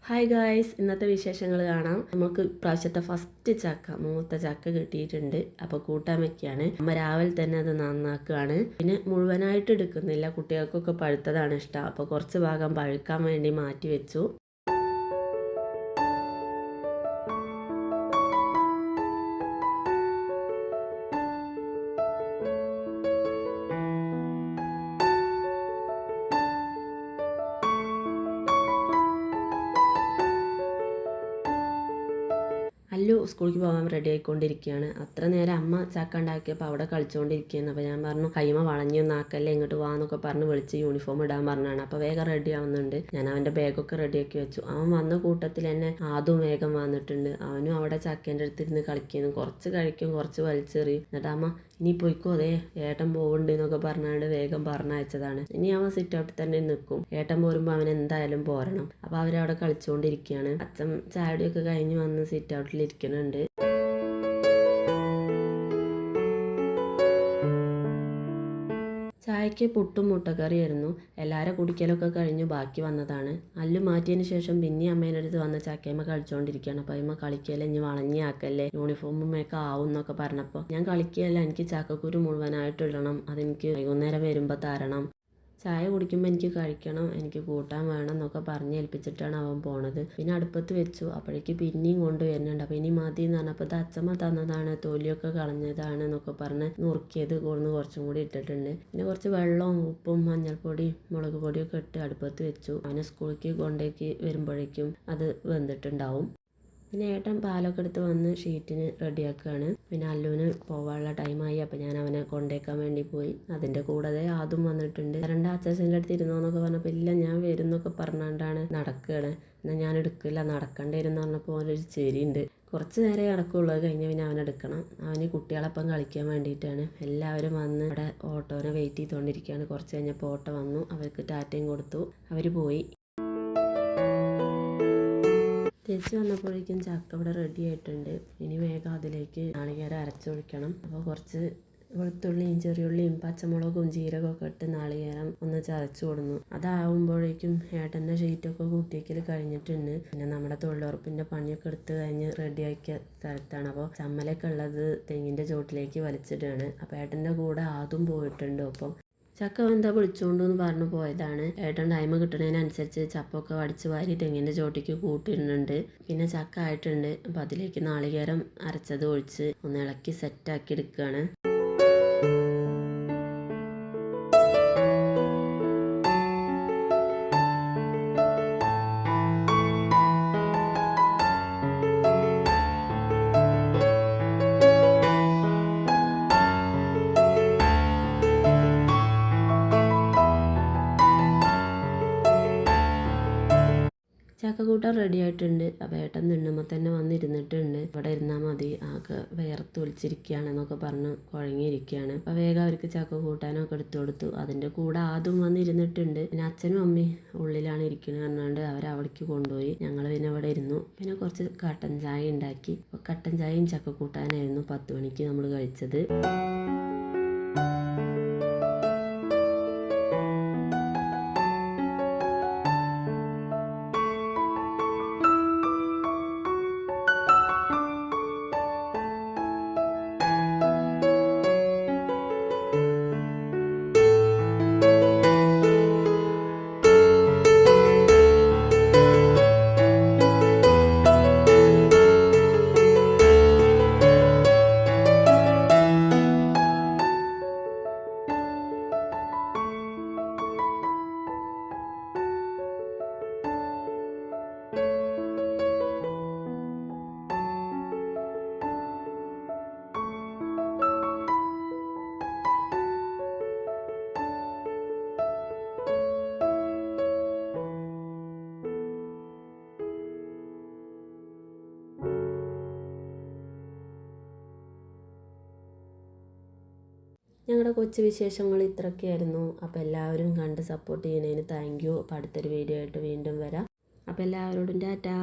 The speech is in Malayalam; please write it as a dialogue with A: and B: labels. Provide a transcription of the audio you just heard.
A: ഹായ് ഗായ്സ്, ഇന്നത്തെ വിശേഷങ്ങൾ കാണാം. നമുക്ക് ഇപ്രാവശ്യത്തെ ഫസ്റ്റ് ചക്ക, മൂത്ത ചക്ക കിട്ടിയിട്ടുണ്ട്. അപ്പോൾ കൂട്ടാൻ വെക്കുകയാണ്. അമ്മ രാവിലെ തന്നെ അത് നന്നാക്കുകയാണ്. പിന്നെ മുഴുവനായിട്ട് എടുക്കുന്നില്ല, കുട്ടികൾക്കൊക്കെ പഴുത്തതാണ് ഇഷ്ടം. അപ്പോൾ കുറച്ച് ഭാഗം പഴുക്കാൻ വേണ്ടി മാറ്റി വെച്ചു. അല്ലു സ്കൂളിലേക്ക് പോകാൻ റെഡി ആയിക്കൊണ്ടിരിക്കുകയാണ്. അത്ര നേരം അമ്മ ചക്ക ഉണ്ടാക്കിയപ്പോൾ അവിടെ കളിച്ചുകൊണ്ടിരിക്കുകയാണ്. അപ്പോൾ ഞാൻ പറഞ്ഞു കൈമ വളഞ്ഞൊന്നും ആക്കല്ലേ, ഇങ്ങോട്ട് വാന്നൊക്കെ പറഞ്ഞ് വിളിച്ച് യൂണിഫോം ഇടാൻ പറഞ്ഞാണ്. അപ്പോൾ വേഗം റെഡി ആവുന്നുണ്ട്. ഞാൻ അവൻ്റെ ബാഗൊക്കെ റെഡിയാക്കി വെച്ചു. അവൻ വന്ന കൂട്ടത്തിൽ തന്നെ ആദ്യം വേഗം വന്നിട്ടുണ്ട്. അവനും അവിടെ ചക്കേൻ്റെ അടുത്തിരുന്ന് കളിക്കുന്നു. കുറച്ച് കഴിക്കും, കുറച്ച് വലിച്ചെറിയും. എന്നിട്ട് അമ്മ ഇനി പോയിക്കോ, അതേ ഏട്ടൻ പോകുന്നുണ്ട് എന്നൊക്കെ പറഞ്ഞാണ്ട് വേഗം പറഞ്ഞയച്ചതാണ്. ഇനി അവൻ സിറ്റ് ഔട്ടിൽ തന്നെ നിൽക്കും. ഏട്ടൻ പോരുമ്പോൾ അവൻ എന്തായാലും പോരണം. അപ്പോൾ അവരവിടെ കളിച്ചുകൊണ്ടിരിക്കുകയാണ്. അച്ഛൻ ചായടിയൊക്കെ കഴിഞ്ഞ് വന്ന് സിറ്റ് ഔട്ടിൽ ഇരിക്കുന്നുണ്ട്. ചായക്ക് പുട്ടും മുട്ടക്കറിയായിരുന്നു. എല്ലാവരും കുടിക്കലൊക്കെ കഴിഞ്ഞു ബാക്കി വന്നതാണ്. അല്ലു മാറ്റിയതിന് ശേഷം പിന്നെ അമ്മേൻ്റെ അടുത്ത് വന്ന് ചക്കയമ്മ കളിച്ചുകൊണ്ടിരിക്കുകയാണ്. അപ്പോൾ അമ്മ കളിക്കല്ലേ, ഇനി വളഞ്ഞാക്കല്ലേ, യൂണിഫോമൊക്കെ ആവും എന്നൊക്കെ പറഞ്ഞപ്പോൾ ഞാൻ കളിക്കുകയല്ല, എനിക്ക് ചക്കക്കുരു മുഴുവനായിട്ട് ഇടണം, അതെനിക്ക് വൈകുന്നേരം വരുമ്പോൾ തരണം, ചായ കുടിക്കുമ്പോൾ എനിക്ക് കഴിക്കണം, എനിക്ക് കൂട്ടാൻ വേണം എന്നൊക്കെ പറഞ്ഞ് ഏൽപ്പിച്ചിട്ടാണ് അവൻ പോണത്. പിന്നെ അടുപ്പത്ത് വെച്ചു. അപ്പോഴേക്ക് പിന്നെയും കൊണ്ടുവരുന്നുണ്ട്. അപ്പോൾ ഇനി മതി എന്ന് പറഞ്ഞപ്പോൾ ഇത് അച്ചമ്മ തന്നതാണ്, തൊലിയൊക്കെ കളഞ്ഞതാണ് എന്നൊക്കെ പറഞ്ഞ് നുറുക്കിയത് കൊണ്ടുവന്ന് കുറച്ചും കൂടി ഇട്ടിട്ടുണ്ട്. പിന്നെ കുറച്ച് വെള്ളവും ഉപ്പും മഞ്ഞൾപ്പൊടി മുളക് പൊടിയൊക്കെ ഇട്ട് അടുപ്പത്ത് വെച്ചു. അവനെ സ്കൂളിലേക്ക് കൊണ്ടേക്ക് വരുമ്പോഴേക്കും അത് വെന്തിട്ടുണ്ടാവും. പിന്നെ ഏട്ടൻ പാലൊക്കെ എടുത്ത് വന്ന് ഷീറ്റിന് റെഡിയാക്കുകയാണ്. പിന്നെ അല്ലുവിന് പോകാനുള്ള ടൈമായി. അപ്പോൾ ഞാൻ അവനെ കൊണ്ടേക്കാൻ വേണ്ടി പോയി. അതിൻ്റെ കൂടെ ആദ്യം വന്നിട്ടുണ്ട്. രണ്ട് അച്ചാച്ചൻ്റെ അടുത്ത് ഇരുന്നോന്നൊക്കെ പറഞ്ഞപ്പോൾ ഇല്ല ഞാൻ വരുന്നൊക്കെ പറഞ്ഞുകൊണ്ടാണ് നടക്കുകയാണ്. എന്നാൽ ഞാൻ എടുക്കില്ല, നടക്കണ്ടിരുന്ന് പറഞ്ഞപ്പോൾ ഓനൊരു ചിരിയുണ്ട്. കുറച്ച് നേരം നടക്കുള്ളൂ, അത് കഴിഞ്ഞ് പിന്നെ അവനെടുക്കണം. അവന് കുട്ടികളൊപ്പം കളിക്കാൻ വേണ്ടിയിട്ടാണ്. എല്ലാവരും വന്ന് അവിടെ ഓട്ടോനെ വെയിറ്റ് ചെയ്തുകൊണ്ടിരിക്കുകയാണ്. കുറച്ച് കഴിഞ്ഞപ്പോൾ ഓട്ടോ വന്നു, അവർക്ക് ടാറ്റയും കൊടുത്തു, അവർ പോയി. തിരിച്ച് വന്നപ്പോഴേക്കും ചക്ക ഇവിടെ റെഡി ആയിട്ടുണ്ട്. ഇനി വേഗം അതിലേക്ക് നാളികേരം അരച്ചൊഴിക്കണം. അപ്പോൾ കുറച്ച് വെളുത്തുള്ളിയും ചെറിയുള്ളിയും പച്ചമുളകും ജീരകമൊക്കെ ഇട്ട് നാളികേരം ഒന്ന് ചതച്ച് കൊടുന്നു. അതാവുമ്പോഴേക്കും ഏട്ടൻ്റെ ഷീറ്റൊക്കെ കുത്തിക്കൽ കഴിഞ്ഞിട്ടുണ്ട്. പിന്നെ നമ്മുടെ തൊഴിലുറപ്പിൻ്റെ പണിയൊക്കെ എടുത്ത് കഴിഞ്ഞ് റെഡിയാക്കിയ സ്ഥലത്താണ്. അപ്പോൾ ചമ്മലൊക്കെ ഉള്ളത് തെങ്ങിൻ്റെ ചോട്ടിലേക്ക് വലിച്ചിട്ടാണ്. അപ്പോൾ ഏട്ടൻ്റെ കൂടെ ആദ്യം പോയിട്ടുണ്ട്. അപ്പം ചക്ക എന്താ വിളിച്ചുകൊണ്ടെന്ന് പറഞ്ഞു പോയതാണ്. ഏട്ടൻ ടൈം കിട്ടുന്നതിനനുസരിച്ച് ചപ്പൊക്കെ വടിച്ച് വാരി തെങ്ങിൻ്റെ ചോട്ടിക്ക് കൂട്ടിയിടുന്നുണ്ട്. പിന്നെ ചക്ക ആയിട്ടുണ്ട്. അപ്പോൾ അതിലേക്ക് നാളികേരം അരച്ചത് ഒഴിച്ച് ഒന്ന് ഇളക്കി സെറ്റാക്കി എടുക്കുകയാണ്. ചക്കക്കൂട്ടാൻ റെഡി ആയിട്ടുണ്ട്. അപ്പോൾ ഏട്ടൻ തിണ്ണുമ്പോൾ തന്നെ വന്നിരുന്നിട്ടുണ്ട്. ഇവിടെ ഇരുന്നാൽ മതി, ആകെ വിയർത്തൊലിച്ചിരിക്കുകയാണെന്നൊക്കെ പറഞ്ഞ് കുഴങ്ങിയിരിക്കുകയാണ്. അപ്പോൾ വേഗം അവർക്ക് ചക്ക കൂട്ടാനൊക്കെ എടുത്തു കൊടുത്തു. അതിൻ്റെ കൂടെ ആദ്യം വന്നിരുന്നിട്ടുണ്ട്. പിന്നെ അച്ഛനും അമ്മയും ഉള്ളിലാണ് ഇരിക്കുന്നത് പറഞ്ഞുകൊണ്ട് അവരവിടേക്ക് കൊണ്ടുപോയി. ഞങ്ങൾ പിന്നെ ഇവിടെ ഇരുന്നു. പിന്നെ കുറച്ച് കട്ടൻ ചായ ഉണ്ടാക്കി. അപ്പോൾ കട്ടൻ ചായയും ചക്കക്കൂട്ടാനായിരുന്നു 10 മണിക്ക് നമ്മൾ കഴിച്ചത്. ഞങ്ങളുടെ കൊച്ചു വിശേഷങ്ങൾ ഇത്രയൊക്കെയായിരുന്നു. അപ്പോൾ എല്ലാവരും കണ്ട് സപ്പോർട്ട് ചെയ്യുന്നതിന് താങ്ക് യു. അപ്പോൾ അടുത്തൊരു വീഡിയോ ആയിട്ട് വീണ്ടും വരാം. അപ്പോൾ എല്ലാവരോടും ടാറ്റാ.